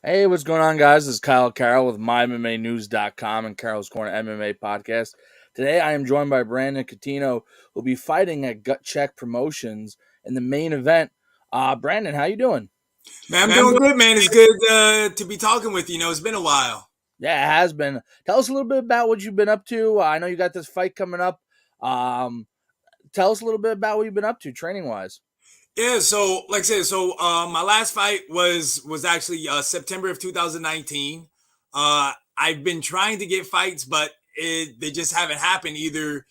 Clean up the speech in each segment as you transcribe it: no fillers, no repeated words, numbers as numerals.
Hey, what's going on, guys? This is Carroll with MyMMAnews.com and Carroll's Corner MMA podcast. Today, I am joined by Brandon Cuttino, who'll be fighting at Gut Check Promotions in the main event. Brandon, how you doing? Man, I'm doing good, man. It's good to be talking with you. It's been a while. Yeah, it has been. Tell us a little bit about what you've been up to. I know you got this fight coming up. Tell us a little bit about what you've been up to training-wise. Yeah, so like I said, my last fight was actually September of 2019. I've been trying to get fights, but they just haven't happened. Either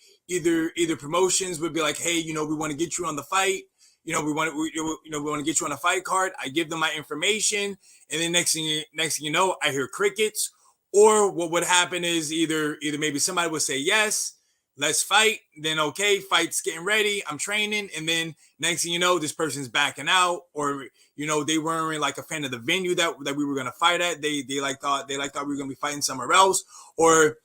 promotions would be like, hey, we want to get you on the fight. We want to get you on a fight card. I give them my information, and then next thing you know, I hear crickets. Or what would happen is either maybe somebody would say yes, let's fight. Then okay, fight's getting ready. I'm training, and then next thing you know, this person's backing out, or they weren't like a fan of the venue that we were gonna fight at. They thought we were gonna be fighting somewhere else, or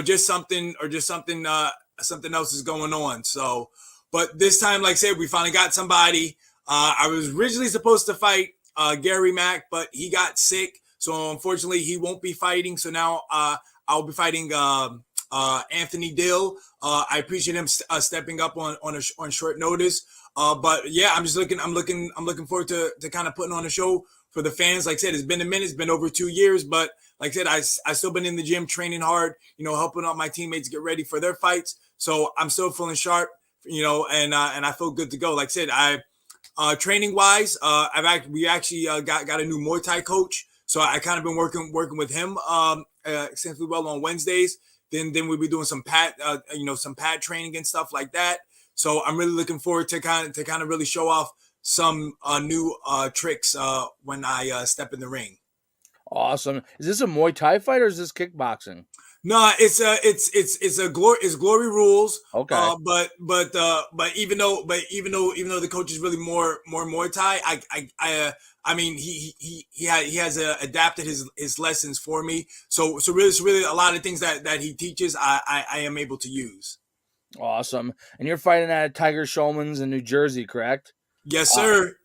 just something else is going on. So, but this time, like I said, we finally got somebody. I was originally supposed to fight Gary Mack, but he got sick, so unfortunately he won't be fighting. So now I'll be fighting Anthony Dill. I appreciate him stepping up on short notice. But yeah, I'm looking forward to kind of putting on a show for the fans. Like I said, it's been a minute. It's been over 2 years, but like I said, I still been in the gym training hard, helping out my teammates get ready for their fights. So I'm still feeling sharp, and I feel good to go. Like I said, training wise, we actually got a new Muay Thai coach. So I kind of been working with him extremely well on Wednesdays. Then we'll be doing some pad training and stuff like that. So I'm really looking forward to kind of really show off some new tricks when I step in the ring. Awesome. Is this a Muay Thai fight or is this kickboxing? No, it's glory rules. Okay. But even though the coach is really more Muay Thai, I mean he has adapted his lessons for me. So really a lot of things that he teaches I am able to use. Awesome. And you're fighting at Tiger Schulman's in New Jersey, correct? Yes, sir.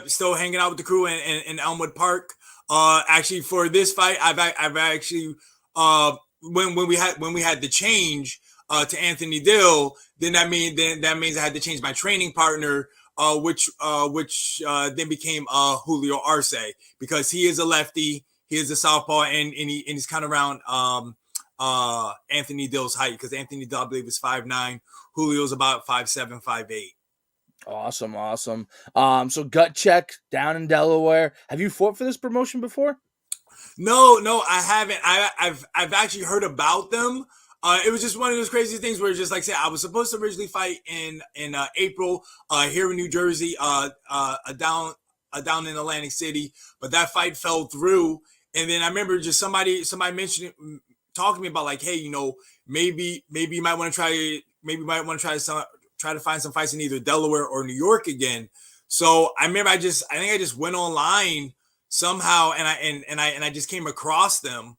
Still hanging out with the crew in Elmwood Park. Actually, for this fight, I've actually when we had the change to Anthony Dill, then that means I had to change my training partner, which then became Julio Arce, because he is a lefty, he is a southpaw, and he's kind of around Anthony Dill's height, because Anthony Dill, I believe, is 5'9", Julio's about 5'7", 5'8". Awesome. So Gut Check down in Delaware. Have you fought for this promotion before? No, I haven't. I've actually heard about them. It was just one of those crazy things where, just like I said, I was supposed to originally fight in April here in New Jersey, down in Atlantic City, but that fight fell through. And then I remember just somebody mentioned, talking to me about like, hey, maybe you might want to try to find some fights in either Delaware or New York again. So I remember I think I just went online somehow, and I just came across them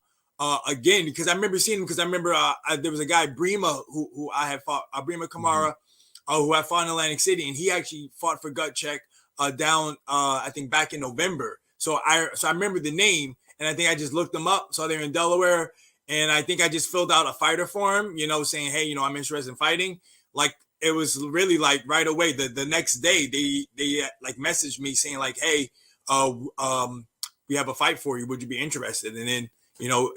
again, because I remember seeing them, because I remember there was a guy, Brima, who I had fought, Brima Kamara, who I fought in Atlantic City, and he actually fought for Gut Check down I think back in November. So I remember the name, and I think I just looked them up, saw they're in Delaware, and I think I just filled out a fighter form, saying, hey, I'm interested in fighting. Like, it was really like right away. The next day they like messaged me saying like, hey, we have a fight for you. Would you be interested? And then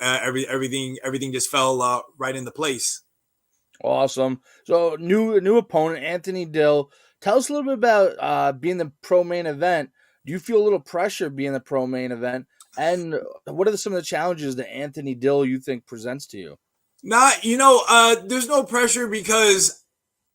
everything just fell right into place. Awesome. So new opponent, Anthony Dill. Tell us a little bit about being the pro main event. Do you feel a little pressure being the pro main event? And what are some of the challenges that Anthony Dill you think presents to you? There's no pressure, because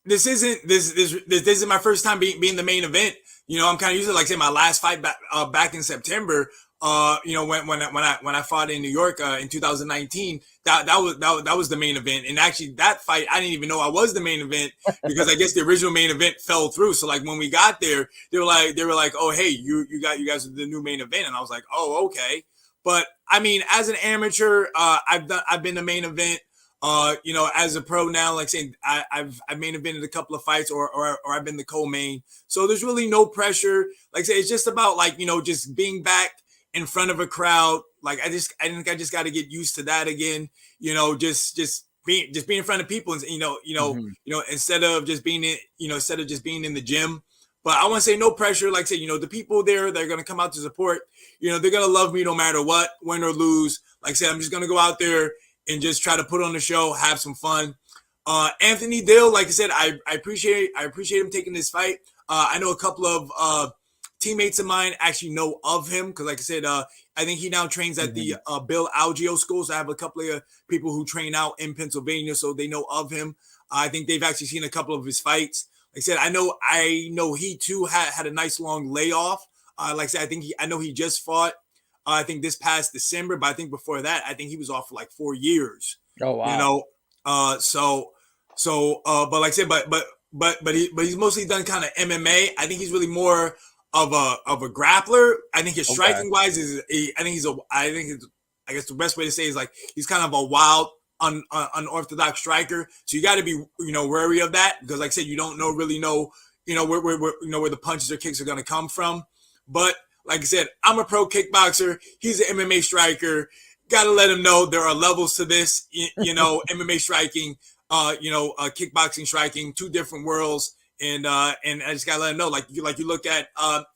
this isn't my first time being the main event. I'm kind of used to, like, say, my last fight back in September. When I fought in New York in 2019, that was the main event. And actually, that fight, I didn't even know I was the main event, because I guess the original main event fell through. So like when we got there, they were like, oh, hey, you guys are the new main event, and I was like, oh, okay. But I mean, as an amateur, I've been the main event. As a pro now, like saying, I've main evented a couple of fights, or I've been the co-main. So there's really no pressure. Like I say, it's just about, like, just being back in front of a crowd. Like I think I just got to get used to that again. Just being in front of people, and Mhm. instead of just being instead of just being in the gym. But I want to say no pressure. Like I said, the people there, they're going to come out to support. They're going to love me no matter what, win or lose. Like I said, I'm just going to go out there and just try to put on the show, have some fun. Anthony Dill, like I said, I appreciate him taking this fight. I know a couple of teammates of mine actually know of him because, like I said, I think he now trains at the Mhm. Bill Algeo School. So I have a couple of people who train out in Pennsylvania, so they know of him. I think they've actually seen a couple of his fights. Like I said, I know he too had a nice long layoff. Like I said, I know he just fought. I think this past December, but I think before that, I think he was off for like 4 years. Oh You wow. know, but like I said, he's mostly done kind of MMA. I think he's really more of a grappler. I think his Okay. striking wise I guess the best way to say is like he's kind of a wild unorthodox striker. So you got to be wary of that because like I said, you don't really know where the punches or kicks are going to come from. But like I said, I'm a pro kickboxer. He's an MMA striker. Got to let him know there are levels to this. MMA striking, kickboxing striking, two different worlds. And I just gotta let him know, like you look at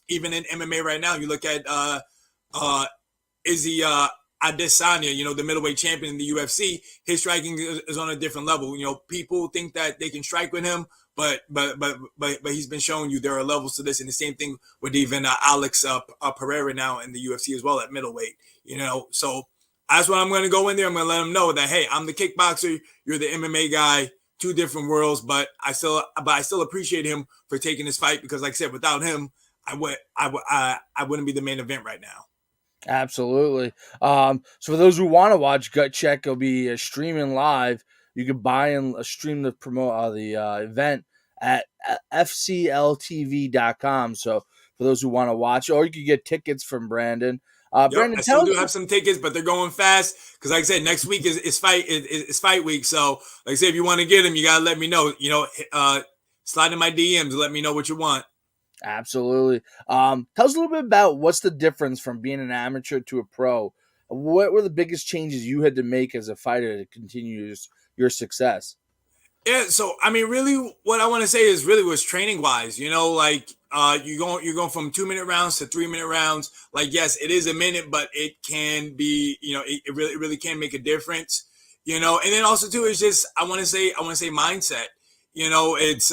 even in MMA right now, you look at Izzy Adesanya, the middleweight champion in the UFC. His striking is on a different level. People think that they can strike with him, but he's been showing you there are levels to this, and the same thing with even Alex Pereira now in the UFC as well at middleweight. So that's what I'm going to go in there. I'm going to let him know that hey, I'm the kickboxer, you're the MMA guy, two different worlds. But I still appreciate him for taking this fight because, like I said, without him, I wouldn't be the main event right now. Absolutely. So for those who want to watch Gut Check, it'll be streaming live. You can buy and stream the promote the event at fcltv.com. So for those who want to watch, or you can get tickets from Brandon. Yep, Brandon, I still tell do us. have some tickets, but they're going fast because, like I said, next week is fight week. So, like I said, if you want to get them, you gotta let me know. Slide in my DMs, let me know what you want. Absolutely. Tell us a little bit about what's the difference from being an amateur to a pro. What were the biggest changes you had to make as a fighter to continue your success? Yeah, so I mean, really, what I want to say is really was training wise. Like you're going from 2 minute rounds to 3 minute rounds. Like yes, it is a minute, but it can be it really can make a difference. And then also too is just I want to say mindset. It's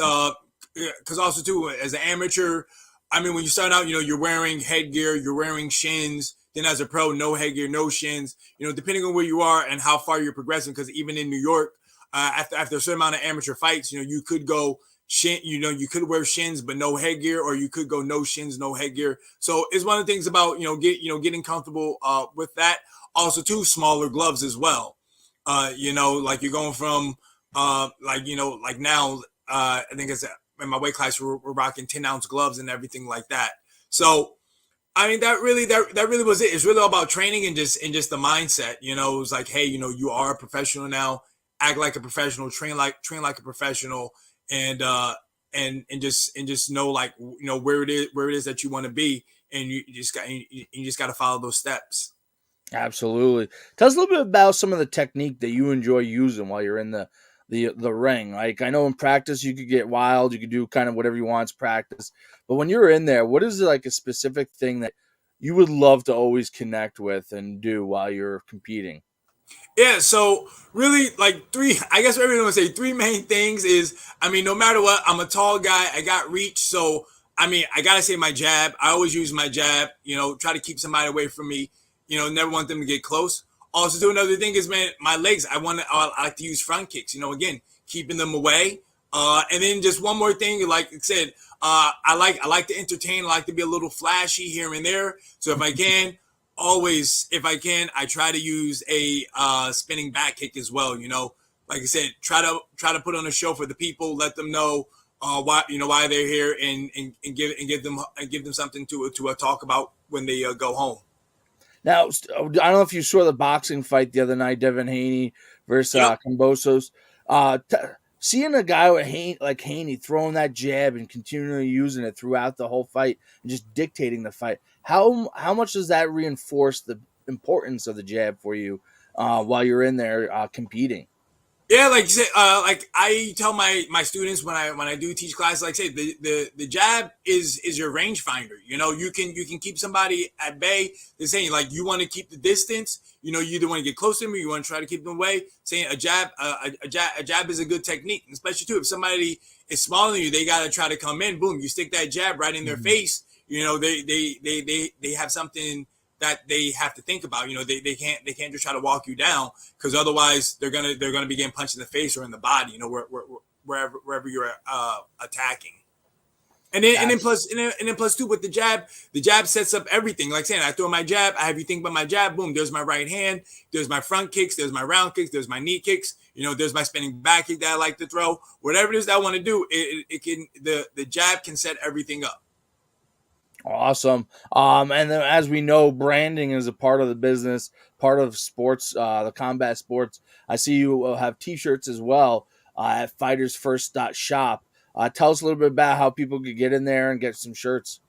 because also too as an amateur, I mean when you start out, you're wearing headgear, you're wearing shins. Then as a pro, no headgear, no shins. Depending on where you are and how far you're progressing, because even in New York after a certain amount of amateur fights, you could go shin, you could wear shins but no headgear, or you could go no shins, no headgear. So it's one of the things about getting comfortable with that. Also, too, smaller gloves as well. Like you're going from like now, I think it's in my weight class we're rocking 10-ounce gloves and everything like that. So I mean that really was it. It's really all about training and just the mindset. It was like, hey, you are a professional now. Act like a professional, train like a professional, and and just know like where it is that you want to be, and you just got to follow those steps. Absolutely. Tell us a little bit about some of the technique that you enjoy using while you're in the ring. Like I know in practice you could get wild, you could do kind of whatever you want to practice. But when you're in there, what is like a specific thing that you would love to always connect with and do while you're competing? Yeah, so really like I guess what everyone would say three main things is, I mean, no matter what, I'm a tall guy, I got reach, so I mean, I gotta say my jab. I always use my jab, try to keep somebody away from me, never want them to get close. Also, do another thing is, man, my legs, I like to use front kicks, again, keeping them away. And then just one more thing, like I said, I like to entertain, I like to be a little flashy here and there. So if I can, always if I can, I try to use a spinning back kick as well. Like I said, try to put on a show for the people, let them know why they're here, and give them something to talk about when they go home. Now, I don't know if you saw the boxing fight the other night, Devin Haney versus Yep. Kambosos. Seeing a guy with Haney throwing that jab and continually using it throughout the whole fight and just dictating the fight. How much does that reinforce the importance of the jab for you while you're in there competing? Yeah, like you said, like I tell my students when I do teach classes, like I say, the jab is your rangefinder. You know, you can keep somebody at bay. They're saying like you want to keep the distance. You know, you either want to get close to them or you want to try to keep them away. Saying a jab is a good technique, especially too if somebody is smaller than you, they got to try to come in. Boom, you stick that jab right in their face. You know, they have something that they have to think about. You know, they can't just try to walk you down because otherwise they're gonna be getting punched in the face or in the body. You know, wherever you're attacking. Gotcha. And then plus two with the jab sets up everything. Like saying, I throw my jab, I have you think about my jab. Boom, there's my right hand. There's my front kicks. There's my round kicks. There's my knee kicks. You know, there's my spinning back kick that I like to throw. Whatever it is that I want to do, it can the jab can set everything up. Awesome. And then as we know, branding is a part of the business, part of sports, the combat sports. I see you have T-shirts as well at fightersfirst.shop. Tell us a little bit about how people could get in there and get some shirts.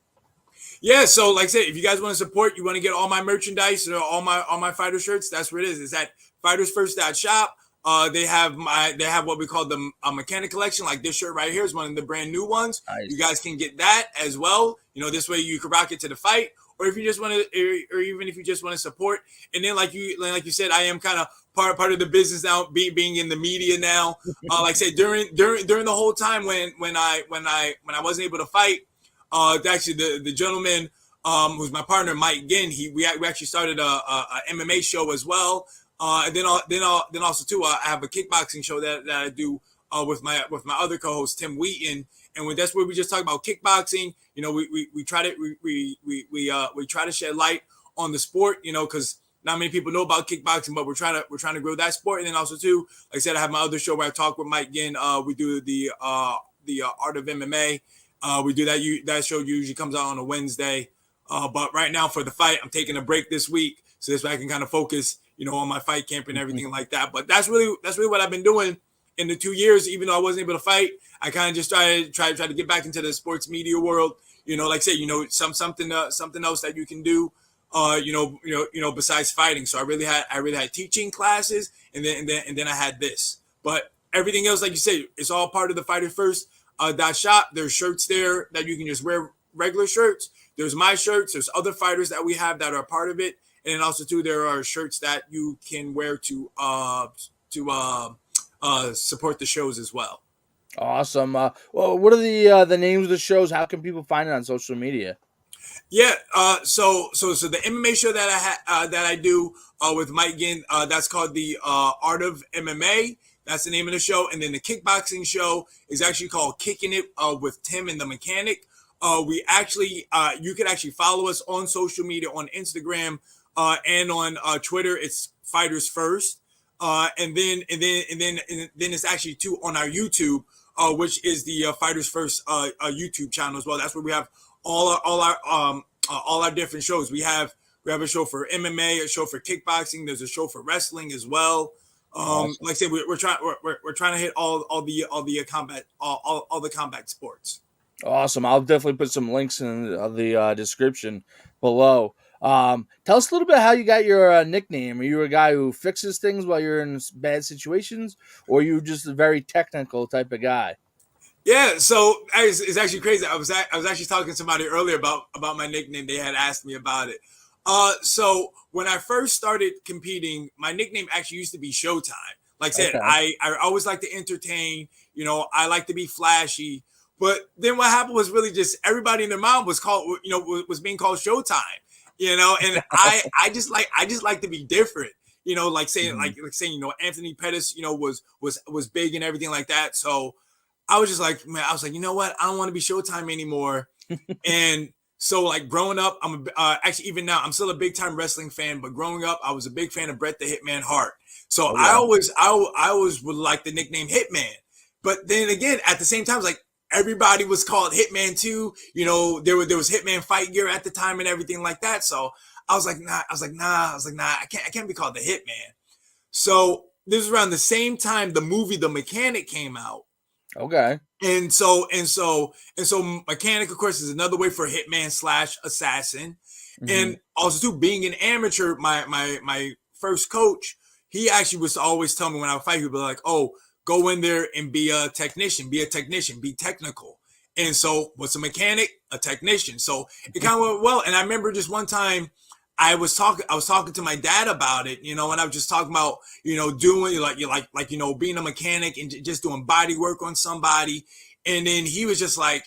Yeah, so like I said, if you guys want to support, you want to get all my merchandise or all my fighter shirts, that's where it is. It's at fightersfirst.shop. They have what we call the mechanic collection. Like this shirt right here is one of the brand new ones. You Nice. guys can get that as well. You know, this way you can rock it to the fight, or if you just want to, or even if you just want to support. And then like you said, I am kind of part of the business now, being in the media now. Like I said, during the whole time when I wasn't able to fight, actually the gentleman who's my partner, Mike Ginn, we actually started a MMA show as well. And then also too, I have a kickboxing show that I do with my other co-host Tim Wheaton, and that's where we just talk about kickboxing. You know, we try to we try to shed light on the sport. You know, because not many people know about kickboxing, but we're trying to grow that sport. And then also too, like I said, I have my other show where I talk with Mike Ginn. We do the art of MMA. We do that. That show usually comes out on a Wednesday. But right now for the fight, I'm taking a break this week, so this way I can kind of focus, you know, on my fight camp and everything like that. But that's really what I've been doing in the 2 years. Even though I wasn't able to fight, I kind of just try to get back into the sports media world. You know, like I say, you know, something else that you can do. Besides fighting. So I really had teaching classes, and then I had this. But everything else, like you say, it's all part of the Fighter First .shop. There's shirts there that you can just wear, regular shirts. There's my shirts. There's other fighters that we have that are part of it, and then also too there are shirts that you can wear to support the shows as well. Awesome. Well, what are the names of the shows? How can people find it on social media? Yeah. So the MMA show that I do with Mike Ginn, that's called the Art of MMA. That's the name of the show. And then the kickboxing show is actually called Kicking It with Tim and the Mechanic. We actually you can actually follow us on social media on Instagram and on Twitter. It's Fighters First. And then it's actually too on our YouTube, which is the Fighters First YouTube channel as well. That's where we have all our different shows. We have a show for MMA, a show for kickboxing. There's a show for wrestling as well. Awesome. Like I said, we're trying to hit all the combat all the combat sports. Awesome. I'll definitely put some links in the description below. Tell us a little bit how you got your nickname. Are you a guy who fixes things while you're in bad situations, or are you just a very technical type of guy? Yeah, so it's actually crazy. I was actually talking to somebody earlier about my nickname. They had asked me about it. So when I first started competing, my nickname actually used to be Showtime. Like I said, Okay. I always like to entertain. You know, I like to be flashy. But then what happened was really just everybody in their mind was called, you know, was being called Showtime. You know, and I just like to be different. You know, like saying Mhm. you know, Anthony Pettis, you know, was big and everything like that. So I was just like, man, I was like, you know what? I don't want to be Showtime anymore. And so, like growing up, actually even now, I'm still a big time wrestling fan. But growing up, I was a big fan of Bret the Hitman Hart. So Okay. I always would like the nickname Hitman. But then again, at the same time, it's like everybody was called Hitman too. You know, there was Hitman fight gear at the time and everything like that. So I was like, nah. I can't be called the Hitman. So this was around the same time the movie The Mechanic came out. Okay. And so Mechanic, of course, is another way for hitman slash assassin. Hmm. And also too, being an amateur, my first coach, he actually was always tell me when I would fight, he'd be like, "Oh, go in there and be a technician, be technical." And so, what's a mechanic? A technician. So it kind of went well. And I remember just one time, I was talking to my dad about it, you know, and I was just talking about, you know, doing you know, being a mechanic and just doing body work on somebody. And then he was just like,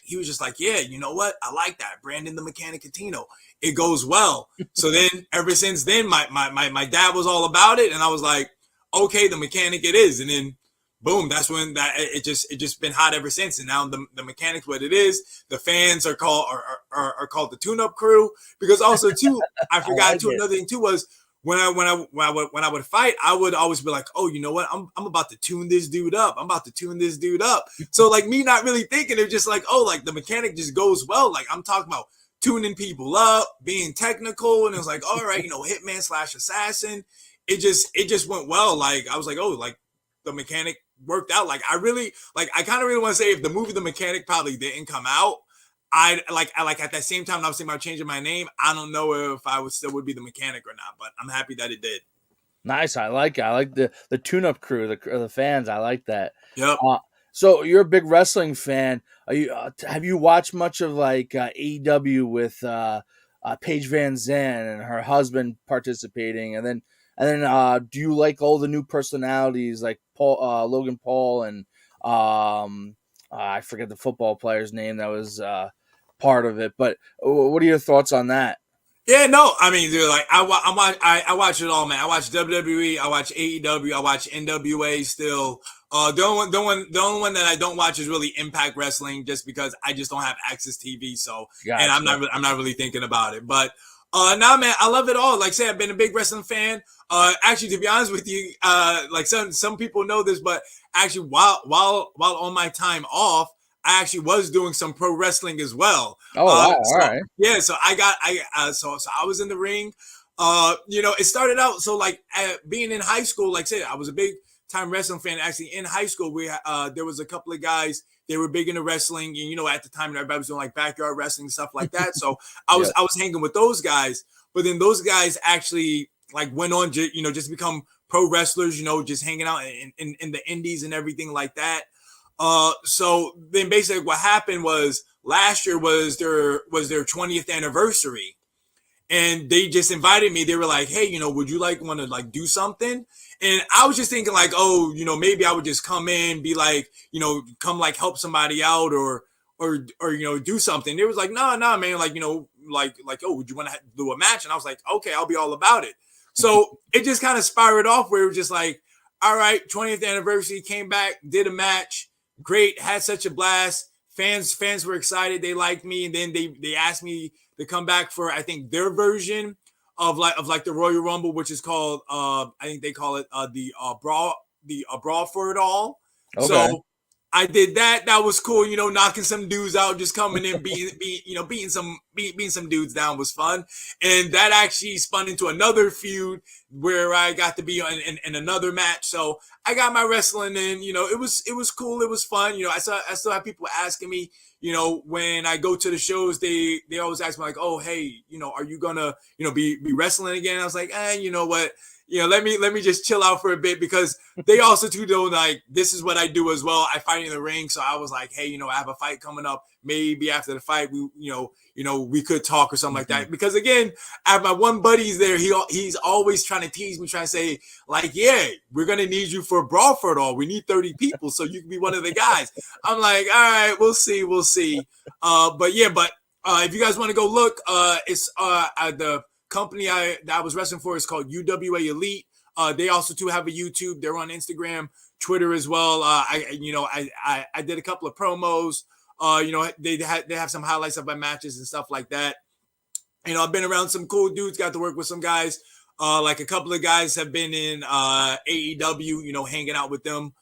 yeah, you know what? I like that. Brandon the Mechanic Cuttino. It goes well. So then ever since then, my dad was all about it. And I was like, okay, the mechanic it is. And then boom, that's when that it just been hot ever since. And now the mechanics what it is. The fans are called the tune up crew, because also too, I I forgot like too, it. another thing too was when I would fight, I would always be like, oh, you know what? I'm about to tune this dude up. I'm about to tune this dude up. So like me not really thinking, they're just like, oh, like the mechanic just goes well. Like I'm talking about tuning people up, being technical, and it was like, all right, you know, hitman slash assassin. It just went well. Like I was like, oh, like the mechanic worked out. I kind of really want to say if the movie The Mechanic probably didn't come out, I like at that same time I was thinking about changing my name. I don't know if I would still would be the mechanic or not, but I'm happy that it did. Nice. I like it. I like the tune-up crew, the fans. I like that. Yep. Uh, so you're a big wrestling fan. Are you have you watched much of like AEW with Paige Van Zandt and her husband participating, and then do you like all the new personalities like Logan Paul and I forget the football player's name that was part of it, but what are your thoughts on that? Yeah, no, I mean, dude, like I watch it all, man. I watch WWE, I watch AEW, I watch NWA still. The only one that I don't watch is really Impact Wrestling, just because I just don't have access TV. So, and Gotcha. I'm not really thinking about it. But nah, man, I love it all. Like I said, I've been a big wrestling fan. Actually, to be honest with you, like some people know this, but actually, while on my time off, I actually was doing some pro wrestling as well. Oh wow! All So right. yeah, so so I was in the ring. You know, it started out so like being in high school. Like I said, I was a big time wrestling fan. Actually, in high school, we there was a couple of guys. They were big into wrestling, and you know, at the time, everybody was doing like backyard wrestling stuff like that. So Yeah. I was hanging with those guys. But then those guys actually like went on, you know, just become pro wrestlers. You know, just hanging out in the indies and everything like that. So then basically what happened was last year was their 20th anniversary, and they just invited me. They were like, "Hey, you know, would you like want to like do something?" And I was just thinking like, "Oh, you know, maybe I would just come in, be like, you know, come like help somebody out or you know, do something." They was like, "No, no, man, like, you know, like oh, would you want to do a match?" And I was like, "Okay, I'll be all about it." So it just kind of spiraled off where it was just like, "All right, 20th anniversary, came back, did a match, great, had such a blast." Fans were excited, they liked me, and then they asked me to come back for I think their version of like the Royal Rumble, which is called I think they call it the brawl for it all. Okay. So I did that. That was cool. You know, knocking some dudes out, just coming in, beating some dudes down was fun. And that actually spun into another feud where I got to be in another match. So I got my wrestling in. You know, it was cool. It was fun. You know, I still have people asking me. You know, when I go to the shows, they always ask me like, "Oh, hey, you know, are you gonna be wrestling again?" I was like, you know what? You know, let me just chill out for a bit, because they also too know like this is what I do as well. I fight in the ring, so I was like, hey, you know, I have a fight coming up. Maybe after the fight, we we could talk or something like Mhm. that. Because again, I have my one buddy's there. He's always trying to tease me, trying to say like, yeah, we're gonna need you for brawl for it all. We need 30 people, so you can be one of the guys. I'm like, all right, we'll see, we'll see. But yeah, but if you guys want to go look, it's the company that I was wrestling for is called UWA Elite. They also too have a YouTube. They're on Instagram, Twitter as well. I did a couple of promos. You know, they have some highlights of my matches and stuff like that. You know, I've been around some cool dudes. Got to work with some guys. Like a couple of guys have been in AEW. You know, hanging out with them.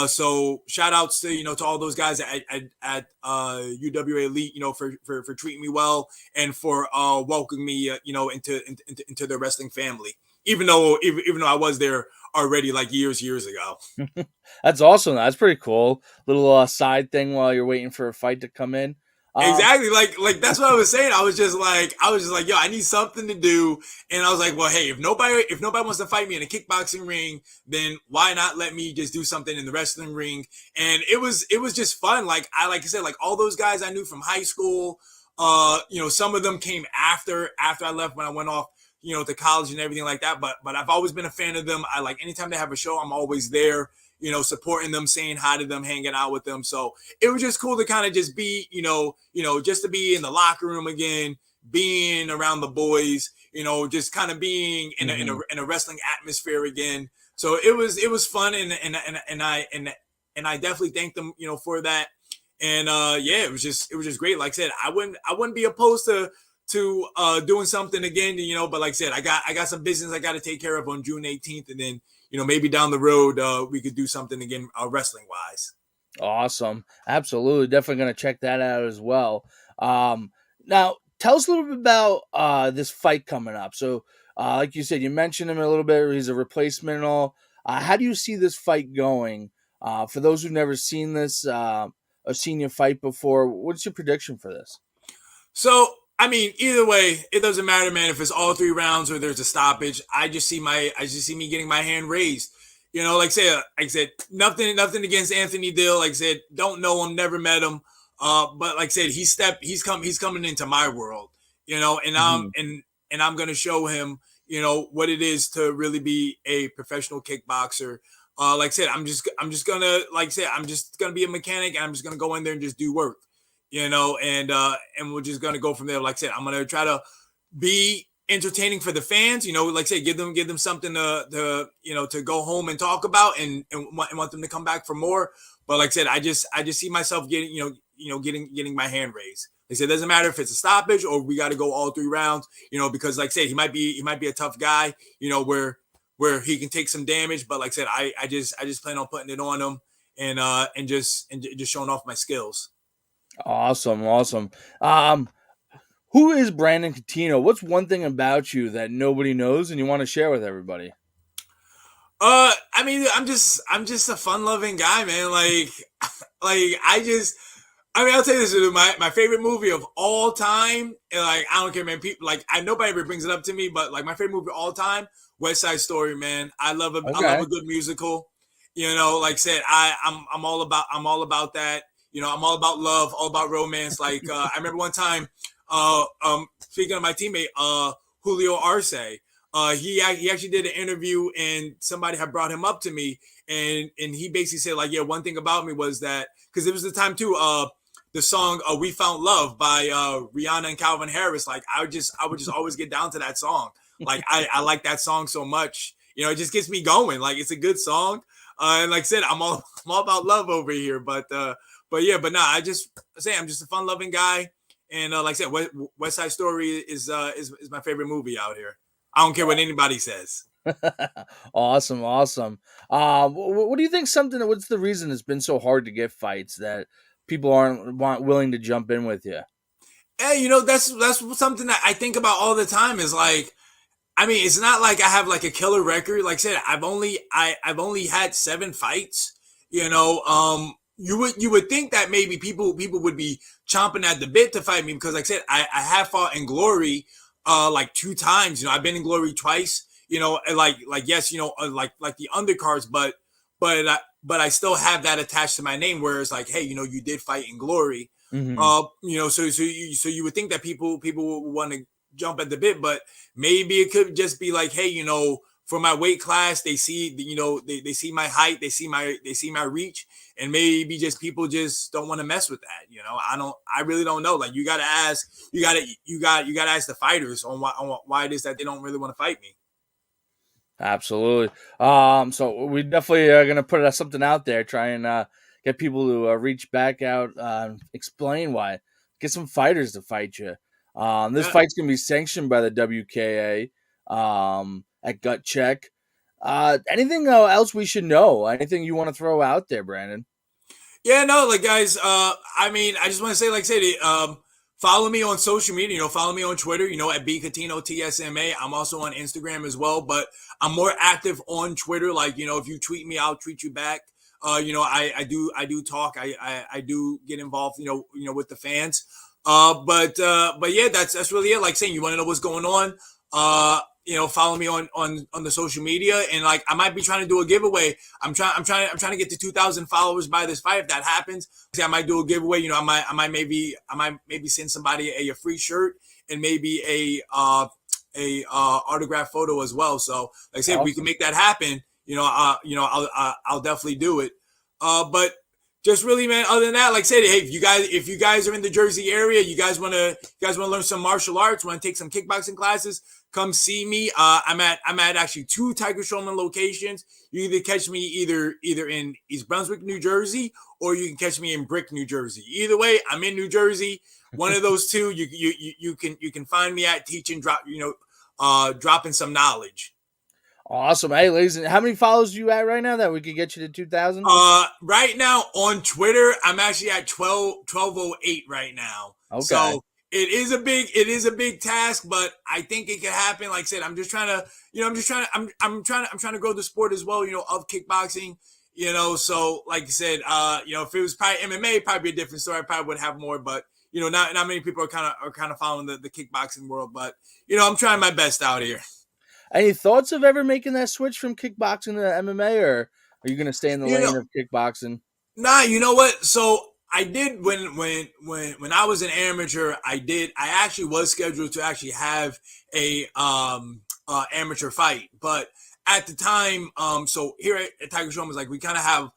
So shout outs to to all those guys at UWA Elite. You know, for treating me well and for welcoming me. Into their wrestling family. Even though I was there already like years ago. That's awesome. That's pretty cool. Little side thing while you're waiting for a fight to come in. Exactly. Like that's what I was saying. I was just like, yo, I need something to do. And I was like, well, hey, if nobody wants to fight me in a kickboxing ring, then why not let me just do something in the wrestling ring? And it was just fun. Like I said, like all those guys I knew from high school, some of them came after I left when I went off, to college and everything like that. But I've always been a fan of them. I like anytime they have a show, I'm always there, supporting them, saying hi to them, hanging out with them. So it was just cool to kind of just be, just to be in the locker room again, being around the boys, just kind of being in a wrestling atmosphere again. So it was fun, and I definitely thank them, for that. And yeah, it was just great. Like I said, I wouldn't be opposed to doing something again, but like I said, I got some business I got to take care of on June 18th, and then maybe down the road we could do something again, wrestling wise. Awesome. Absolutely. Definitely going to check that out as well. Now, tell us a little bit about this fight coming up. So, like you said, you mentioned him a little bit. He's a replacement and all. How do you see this fight going? For those who've never seen this or seen you fight before, what's your prediction for this? So, I mean, either way, it doesn't matter, man. If it's all 3 rounds or there's a stoppage, I just see me getting my hand raised. Like I said, nothing against Anthony Dill. Like I said, don't know him, never met him. But like I said, he's coming into my world, and I'm gonna show him, what it is to really be a professional kickboxer. Like I said, I'm just gonna be a mechanic, and I'm just gonna go in there and just do work, and we're just gonna go from there. Like I said, I'm gonna try to be entertaining for the fans, like I say, give them something to go home and talk about, and want them to come back for more. But like I said, I just see myself getting my hand raised. Like I said, it doesn't matter if it's a stoppage or we got to go all 3 rounds, because like I said, he might be a tough guy, where he can take some damage. But like I said, I just plan on putting it on him, and just showing off my skills. Awesome. Who is Brandon Cuttino? What's one thing about you that nobody knows and you want to share with everybody? I mean, I'm just a fun-loving guy, man. I'll tell you this: my favorite movie of all time. And I don't care, man. People nobody ever brings it up to me, but my favorite movie of all time, West Side Story, man. I love a good musical. Like I said, I'm all about that. I'm all about love, all about romance. I remember one time, speaking of my teammate, Julio Arce, he actually did an interview, and somebody had brought him up to me, and he basically said, yeah, one thing about me was that, because it was the time too, the song "We Found Love" by Rihanna and Calvin Harris. I would just always get down to that song. I like that song so much. It just gets me going. It's a good song. And like I said, I'm all about love over here. But nah, I'm just a fun-loving guy. And like I said, West Side Story is my favorite movie out here. I don't care what anybody says. Awesome. What do you think? What's the reason it's been so hard to get fights that people aren't willing to jump in with you? Hey, that's something that I think about all the time. Is it's not like I have a killer record. Like I said, I've only had 7 fights. You would think that maybe people would be chomping at the bit to fight me, because like I said, I have fought in Glory 2 times. I've been in Glory twice. Yes, like the undercards, but I still have that attached to my name. Whereas hey, you did fight in Glory. Mm-hmm. So you would think that people would want to jump at the bit, but maybe it could just be hey, for my weight class, they see, they see my height, they see my reach, and maybe just people just don't want to mess with that. I really don't know. You got to ask the fighters on why it is that they don't really want to fight me. Absolutely. So we definitely are going to put something out there, try and get people to reach back out, explain why, get some fighters to fight you. This fight's going to be sanctioned by the WKA. At Gut Check. Anything else we should know? Anything you want to throw out there, Brandon? Yeah, no, guys, I just want to say, follow me on social media, follow me on Twitter, at bcuttino TSMA. I'm also on Instagram as well, but I'm more active on Twitter. If you tweet me, I'll tweet you back. I do talk. I do get involved, with the fans. But yeah, that's really it. Like saying, you want to know what's going on? Follow me on the social media, and like I might be trying to do a giveaway. I'm trying to get to 2,000 followers by this fight. If that happens, I might do a giveaway. I might maybe send somebody a free shirt and maybe a autograph photo as well. So like I said, if we can make that happen, I'll definitely do it. But just really, man, other than that, like I said, hey, if you guys are in the Jersey area, you guys want to learn some martial arts, want to take some kickboxing classes, come see me. I'm at actually 2 Tiger Showman locations. You either catch me either in East Brunswick, New Jersey, or you can catch me in Brick, New Jersey. Either way, I'm in New Jersey. One of those two, you can find me at teaching, dropping some knowledge. Awesome. Hey, ladies, how many followers are you at right now that we could get you to 2,000? Right now on Twitter, I'm actually at 1208 right now. Okay. So it is a big task, but I think it can happen. Like I said, I'm trying to grow the sport as well, of kickboxing, so like I said, if it was probably MMA, it'd probably be a different story. I probably would have more, but not many people are kind of following the kickboxing world, but I'm trying my best out here. Any thoughts of ever making that switch from kickboxing to MMA, or are you going to stay in the lane of kickboxing? Nah, you know what? So I did when I was an amateur, I actually was scheduled to actually have a amateur fight, but at the time, so here at Tiger Showman, like we kind of have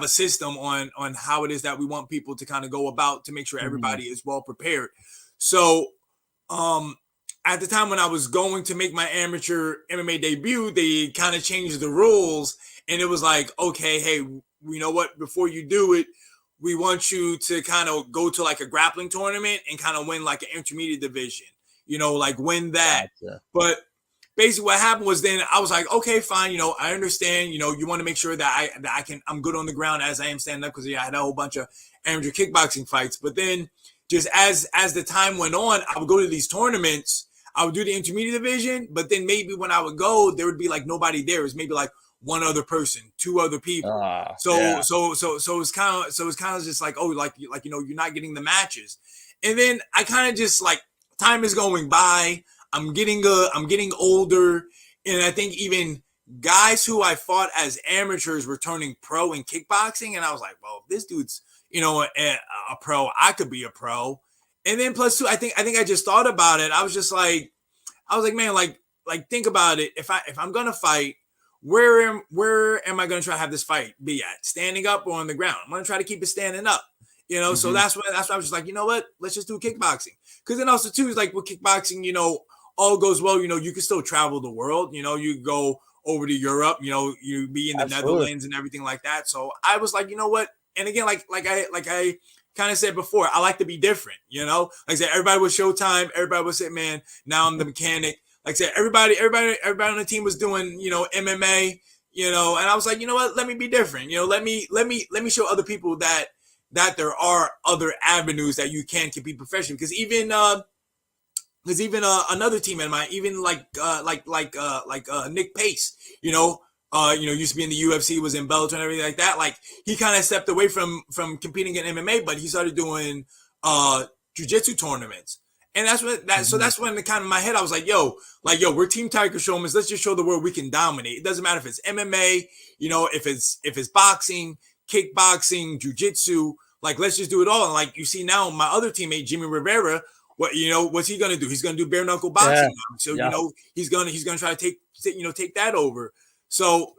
a system on how it is that we want people to kind of go about to make sure everybody is well prepared. So at the time when I was going to make my amateur MMA debut, they kind of changed the rules, and it was like, okay, hey, you know what? Before you do it, we want you to kind of go to like a grappling tournament and kind of win like an intermediate division, like win that. Gotcha. But basically what happened was then I was like, okay, fine. I understand, you want to make sure that I'm good on the ground as I am standing up. Cause I had a whole bunch of amateur kickboxing fights, but then just as the time went on, I would go to these tournaments. I would do the intermediate division, but then maybe when I would go, there would be like nobody there. It was maybe like one other person, 2 other people. So it's kind of just like, oh, like you're not getting the matches. And then I kind of just like, time is going by. I'm getting older, and I think even guys who I fought as amateurs were turning pro in kickboxing, and I was like, well, if this dude's a pro, I could be a pro. And then plus 2, I think I just thought about it. I was like, man, like think about it. If I'm gonna fight, where am I gonna try to have this fight be at? Standing up or on the ground? I'm gonna try to keep it standing up. So that's why I was just like, you know what? Let's just do kickboxing. Because then also too is like with kickboxing, all goes well. You can still travel the world. You go over to Europe. You be in the Netherlands and everything like that. So I was like, you know what? And again, like I kind of said before, I like to be different, Like I said, everybody was Showtime. Everybody was saying, man, now I'm the mechanic. Like I said, everybody on the team was doing, MMA, and I was like, you know what? Let me be different. Let me show other people that there are other avenues that you can compete professionally. Because even another team in mine, even like Nick Pace, used to be in the UFC, was in Bellator and everything like that. Like he kind of stepped away from competing in MMA, but he started doing jiu-jitsu tournaments. And that's when the kind of my head, I was like, yo, we're Team Tiger Showmans. Let's just show the world we can dominate. It doesn't matter if it's MMA, if it's boxing, kickboxing, jiu-jitsu, like let's just do it all. And like you see now, my other teammate, Jimmy Rivera, what's he gonna do? He's gonna do bare knuckle boxing now. So he's gonna try to take that over. So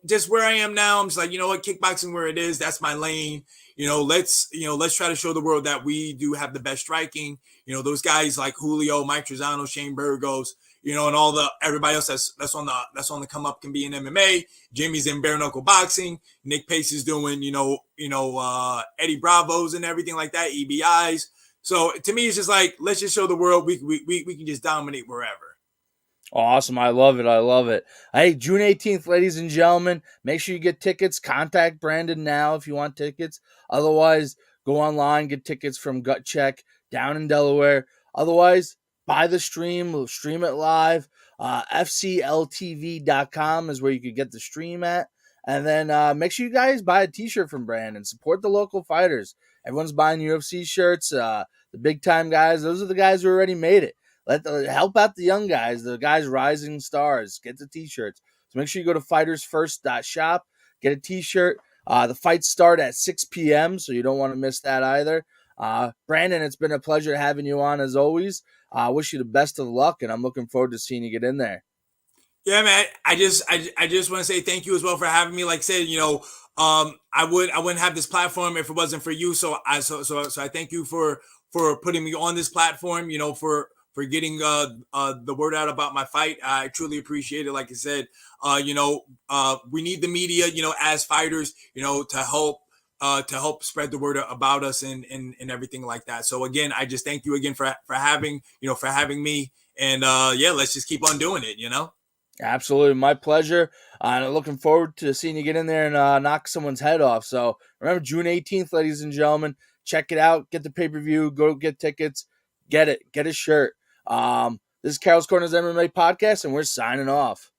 just where I am now. I'm just like, you know what, kickboxing where it is, that's my lane. Let's try to show the world that we do have the best striking. Those guys like Julio, Mike Trezano, Shane Burgos, and everybody else that's on the come up can be in MMA. Jimmy's in bare knuckle boxing. Nick Pace is doing, Eddie Bravos and everything like that, EBIs. So to me, it's just like, let's just show the world we can just dominate wherever. Awesome. I love it. I love it. Hey, June 18th, ladies and gentlemen, make sure you get tickets. Contact Brandon now if you want tickets. Otherwise, go online, get tickets from Gut Check down in Delaware. Otherwise, buy the stream. We'll stream it live. FCLTV.com is where you could get the stream at. And then make sure you guys buy a t-shirt from Brandon. Support the local fighters. Everyone's buying UFC shirts. The big time guys, those are the guys who already made it. Help out the young guys, the guys rising stars. Get the t-shirts. So make sure you go to fightersfirst.shop, get a t-shirt. The fights start at 6 p.m., so you don't want to miss that either. Brandon, it's been a pleasure having you on as always. I wish you the best of luck, and I'm looking forward to seeing you get in there. Yeah, man. I just want to say thank you as well for having me. Like I said, I wouldn't have this platform if it wasn't for you. So I thank you for putting me on this platform. For getting the word out about my fight. I truly appreciate it. Like I said, we need the media, as fighters, to help spread the word about us and everything like that. So again, I just thank you again for having me. And let's just keep on doing it. Absolutely. My pleasure. And looking forward to seeing you get in there and knock someone's head off. So remember, June 18th, ladies and gentlemen, check it out. Get the pay-per-view. Go get tickets. Get it. Get a shirt. This is Carroll's Corners MMA podcast, and we're signing off.